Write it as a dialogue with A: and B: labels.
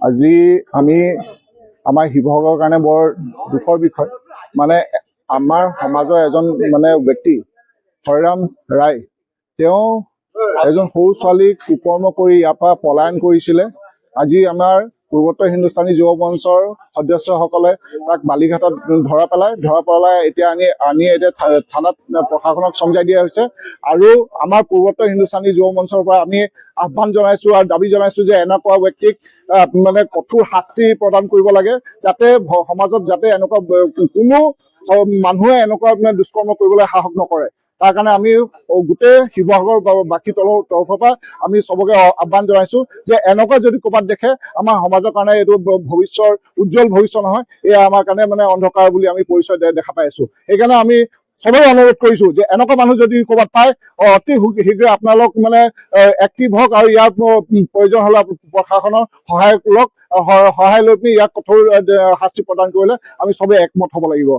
A: আজি আমি আমাৰ শিৱসাগৰৰ কাৰণে বৰ দুখৰ বিষয়। মানে আমাৰ সমাজৰ এজন ব্যক্তি হৰিৰাম ৰায়, তেওঁ এজন সৰু ছোৱালীক কুকৰ্ম কৰি ইয়াৰ পৰা পলায়ন কৰিছিলে। আজি আমাৰ পূৰ্বোত্তৰ হিন্দুস্তানী যুৱ মঞ্চৰ সদস্যসকলে তাক বালিঘাটত ধৰা পেলাই এতিয়া এতিয়া থানাত প্ৰশাসনক চমজাই দিয়া হৈছে। আৰু আমাৰ পূৰ্বোত্তৰ হিন্দুস্তানী যুৱ মঞ্চৰ পৰা আমি আহ্বান জনাইছো আৰু দাবী জনাইছো যে এনেকুৱা ব্যক্তিক কঠোৰ শাস্তি প্ৰদান কৰিব লাগে, যাতে সমাজত যাতে এনেকুৱা কোনো মানুহে এনেকুৱা দুষ্কৰ্ম কৰিবলৈ সাহস নকৰে। তাৰ কাৰণে আমি গোটেই শিৱসাগৰ বাকী তৰফৰ পৰা আমি চবকে আহ্বান জনাইছো যে এনেকুৱা যদি ক'ৰবাত দেখে আমাৰ সমাজৰ কাৰণে এইটো উজ্জ্বল ভৱিষ্যত নহয়, এয়া আমাৰ কাৰণে অন্ধকাৰ বুলি আমি পৰিচয় দেখা পাই আছো। সেইকাৰণে আমি সবেই অনুৰোধ কৰিছো যে এনেকুৱা মানুহ যদি ক'ৰবাত পায় অতি শীঘ্ৰে আপোনালোক এক্টিভ হওক আৰু ইয়াৰ প্ৰয়োজন হলে প্ৰশাসনৰ সহায় লৈ পিনি ইয়াক কঠোৰ শাস্তি প্ৰদান কৰিলে আমি সবেই একমত হ'ব লাগিব।